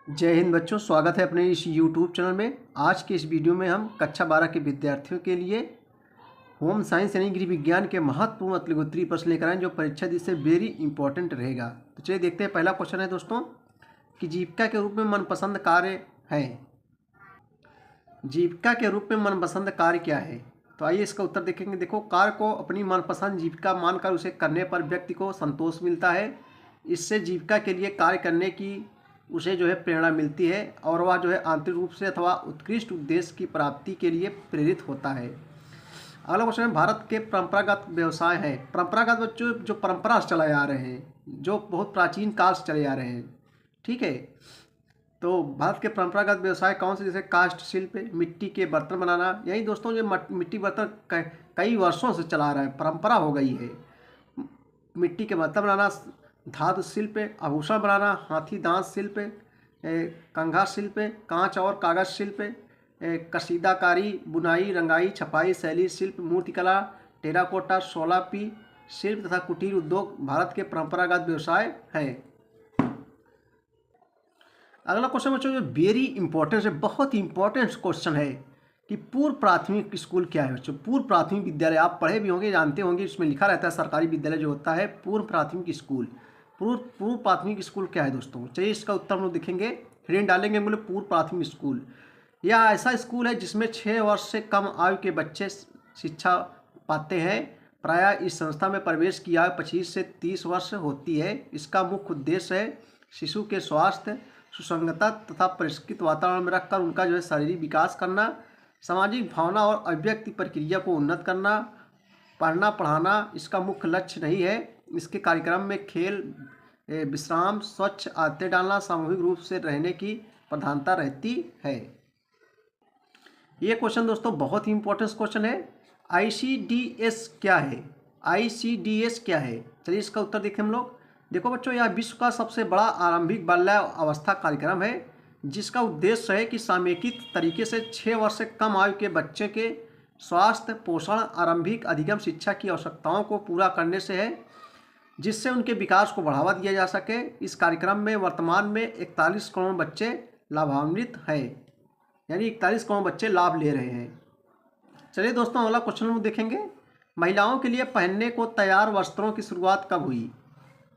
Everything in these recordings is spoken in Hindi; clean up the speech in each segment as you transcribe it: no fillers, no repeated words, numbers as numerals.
जय हिंद बच्चों, स्वागत है अपने इस YouTube चैनल में। आज के इस वीडियो में हम कक्षा 12 के विद्यार्थियों के लिए होम साइंस यानी गृह विज्ञान के महत्वपूर्ण अतिगोत्रीय प्रश्न लेकर आए जो परीक्षा जिससे वेरी इंपॉर्टेंट रहेगा। तो चलिए देखते हैं। पहला क्वेश्चन है दोस्तों कि जीविका के रूप में मनपसंद कार्य है। जीविका के रूप में मनपसंद कार्य क्या है? तो आइए इसका उत्तर देखेंगे। देखो, कार्य को अपनी मनपसंद जीविका मानकर उसे करने पर व्यक्ति को संतोष मिलता है। इससे जीविका के लिए कार्य करने की उसे प्रेरणा मिलती है और वह आंतरिक रूप से अथवा उत्कृष्ट उद्देश्य की प्राप्ति के लिए प्रेरित होता है। अगला क्वेश्चन है, भारत के परंपरागत व्यवसाय है। परंपरागत बच्चों जो परंपरा से चलाए आ रहे हैं, जो बहुत प्राचीन काल से चले आ रहे हैं, ठीक है। तो भारत के परंपरागत व्यवसाय कौन से? जैसे काष्ठ शिल्प, मिट्टी के बर्तन बनाना। यही दोस्तों जो मिट्टी बर्तन कई वर्षों से चला रहा है, परंपरा हो गई है। मिट्टी के बर्तन बनाना, धातु शिल्प, आभूषण बनाना, हाथी दांत शिल्प, कंघा शिल्प, कांच और कागज शिल्प, कशीदाकारी, बुनाई, रंगाई, छपाई, शैली शिल्प, मूर्तिकला, टेराकोटा, सोलापी शिल्प तथा कुटीर उद्योग भारत के परंपरागत व्यवसाय हैं। अगला क्वेश्चन बच्चों जो वेरी इंपॉर्टेंट है, बहुत ही इंपॉर्टेंट क्वेश्चन है कि पूर्व प्राथमिक स्कूल क्या है। बच्चों, पूर्व प्राथमिक विद्यालय आप पढ़े भी होंगे, जानते होंगे, इसमें लिखा रहता है सरकारी विद्यालय जो होता है पूर्व प्राथमिक स्कूल। पूर्व प्राथमिक स्कूल क्या है दोस्तों? चलिए इसका उत्तर हम लोग देखेंगे, हिंट डालेंगे। बोले पूर्व प्राथमिक स्कूल यह ऐसा स्कूल है जिसमें 6 वर्ष से कम आयु के बच्चे शिक्षा पाते हैं। प्रायः इस संस्था में प्रवेश की आयु 25 से 30 वर्ष होती है। इसका मुख्य उद्देश्य है शिशु के स्वास्थ्य, सुसंगतता तथा परिष्कृत वातावरण में रखकर उनका शारीरिक विकास करना, सामाजिक भावना और अभिव्यक्ति प्रक्रिया को उन्नत करना। पढ़ना पढ़ाना इसका मुख्य लक्ष्य नहीं है। इसके कार्यक्रम में खेल, विश्राम, स्वच्छ आदतें डालना, सामूहिक रूप से रहने की प्रधानता रहती है। ये क्वेश्चन दोस्तों बहुत ही इंपॉर्टेंट क्वेश्चन है। ICDS क्या है? ICDS क्या है? चलिए इसका उत्तर देखें हम लोग। देखो बच्चों, यह विश्व का सबसे बड़ा आरंभिक बाल्यावस्था कार्यक्रम है जिसका उद्देश्य है कि समेकित तरीके से 6 वर्ष से कम आयु के बच्चे के स्वास्थ्य, पोषण, आरंभिक अधिगम शिक्षा की आवश्यकताओं को पूरा करने से है, जिससे उनके विकास को बढ़ावा दिया जा सके। इस कार्यक्रम में वर्तमान में 41 करोड़ बच्चे लाभान्वित हैं, यानी 41 करोड़ बच्चे लाभ ले रहे हैं। चलिए दोस्तों अगला क्वेश्चन हम देखेंगे। महिलाओं के लिए पहनने को तैयार वस्त्रों की शुरुआत कब हुई?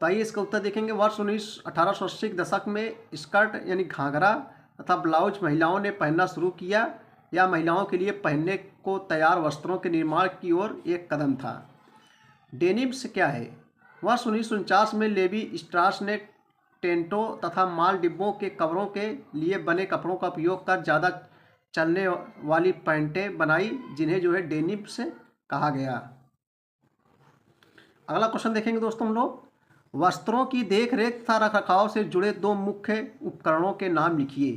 तो आइए इसका उत्तर देखेंगे। वर्ष 1880 के दशक में स्कर्ट यानी घाघरा तथा ब्लाउज महिलाओं ने पहनना शुरू किया। यह महिलाओं के लिए पहनने को तैयार वस्त्रों के निर्माण की ओर एक कदम था। डेनिम्स क्या है? वर्ष 1949 में लेवी स्ट्रास ने टेंटों तथा माल डिब्बों के कवरों के लिए बने कपड़ों का उपयोग कर ज़्यादा चलने वाली पैंटें बनाई, जिन्हें डेनिम्स कहा गया। अगला क्वेश्चन देखेंगे दोस्तों हम लोग। वस्त्रों की देखरेख तथा रखरखाव से जुड़े 2 मुख्य उपकरणों के नाम लिखिए।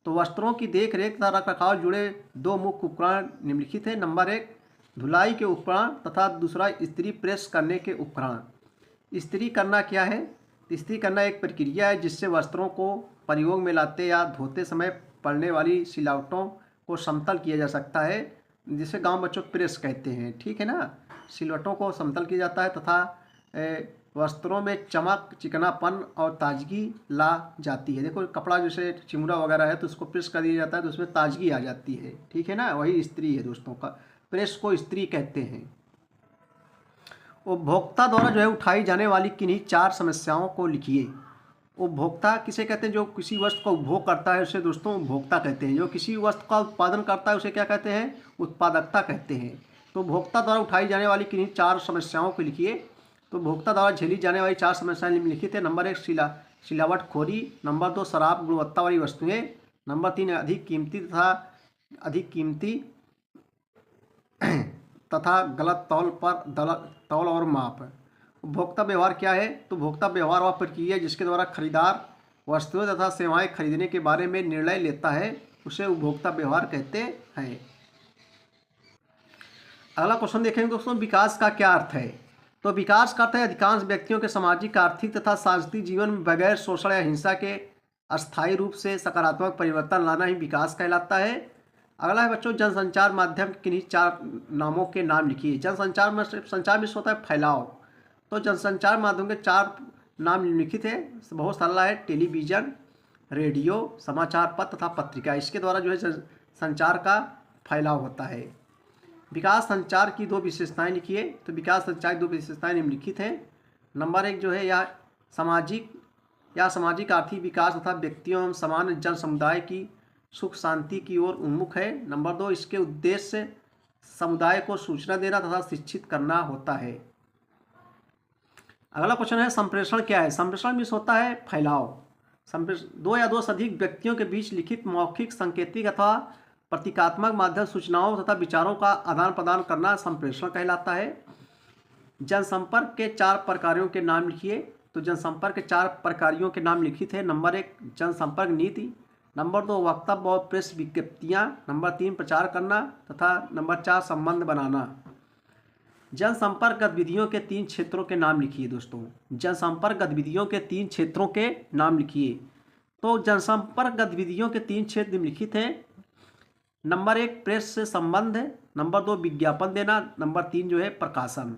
तो वस्त्रों की देखरेख तथा रखरखाव जुड़े 2 मुख्य उपकरण निम्नलिखित हैं। नंबर 1 धुलाई के उपकरण तथा दूसरा इस्त्री प्रेस करने के उपकरण। इस्त्री करना क्या है? इस्त्री करना एक प्रक्रिया है जिससे वस्त्रों को प्रयोग में लाते या धोते समय पड़ने वाली सिलावटों को समतल किया जा सकता है, जिसे गांव बच्चों प्रेस कहते हैं, ठीक है ना। सिलवटों को समतल किया जाता है तथा वस्त्रों में चमक, चिकनापन और ताजगी ला जाती है। देखो कपड़ा जैसे चिमुरा वगैरह है तो उसको प्रेस कर दिया जाता है तो उसमें ताजगी आ जाती है, ठीक है ना। वही इस्त्री है दोस्तों का, प्रेस को इस्त्री कहते हैं। उपभोक्ता द्वारा उठाई जाने वाली किन्हीं 4 समस्याओं को लिखिए। उपभोक्ता किसे कहते हैं? जो किसी वस्तु का उपभोग करता है उसे दोस्तों उपभोक्ता कहते हैं। जो किसी वस्तु का उत्पादन करता है उसे क्या कहते हैं? उत्पादकता कहते हैं। तो उपभोक्ता द्वारा उठाई जाने वाली किन्हीं 4 समस्याओं को लिखिए। तो उपभोक्ता द्वारा झेली जाने वाली 4 समस्याएं निम्नलिखित है। नंबर 1 सिलावटखोरी, नंबर 2 शराब गुणवत्ता वाली वस्तुएं, नंबर 3 अधिक कीमती तथा गलत तौल और माप। उपभोक्ता व्यवहार क्या है? तो उपभोक्ता व्यवहार वह प्रक्रिया जिसके द्वारा खरीदार वस्तुएं तथा सेवाएं खरीदने के बारे में निर्णय लेता है, उसे उपभोक्ता व्यवहार कहते हैं। अगला क्वेश्चन देखेंगे दोस्तों, विकास का क्या अर्थ है? तो विकास का अर्थ है अधिकांश व्यक्तियों के सामाजिक, आर्थिक तथा सांस्कृतिक जीवन में बगैर शोषण या हिंसा के अस्थायी रूप से सकारात्मक परिवर्तन लाना ही विकास कहलाता है। अगला है बच्चों, जनसंचार माध्यम के किन्हीं 4 नामों के नाम लिखिए। जनसंचार में संचार में होता है फैलाव। तो जनसंचार माध्यम के 4 नाम निम्नलिखित है, बहुत सरल है। टेलीविज़न, रेडियो, समाचार पत्र तथा पत्रिका, इसके द्वारा जो है संचार का फैलाव होता है। विकास संचार की 2 विशेषताएं लिखिए। तो विकास संचार की 2 विशेषताएं निम्नलिखित हैं। नंबर 1 जो है यह सामाजिक आर्थिक विकास तथा व्यक्तियों एवं सामान्य जन समुदाय की सुख शांति की ओर उन्मुख है। नंबर 2 इसके उद्देश्य समुदाय को सूचना देना तथा शिक्षित करना होता है। अगला क्वेश्चन है संप्रेषण क्या है। संप्रेषण मीन्स होता है फैलाव। संप्रेषण 2 या 2 से अधिक व्यक्तियों के बीच लिखित, मौखिक, सांकेतिक अथवा प्रतीकात्मक माध्यम सूचनाओं तथा विचारों का आदान प्रदान करना संप्रेषण कहलाता है। जनसंपर्क के 4 प्रकारों के नाम लिखिए। तो जनसंपर्क के 4 प्रकारों के नाम लिखित है। नंबर 1 जनसंपर्क नीति, नंबर 2 वक्तव्य और प्रेस विज्ञप्तियाँ, नंबर 3 प्रचार करना तथा नंबर 4 संबंध बनाना। जनसंपर्क गतिविधियों के 3 क्षेत्रों के नाम लिखिए दोस्तों। जनसंपर्क गतिविधियों के 3 क्षेत्रों के नाम लिखिए। तो जनसंपर्क गतिविधियों के 3 क्षेत्र निम्नलिखित हैं। नंबर 1 प्रेस से संबंध है, नंबर 2 विज्ञापन देना, नंबर 3 जो है प्रकाशन।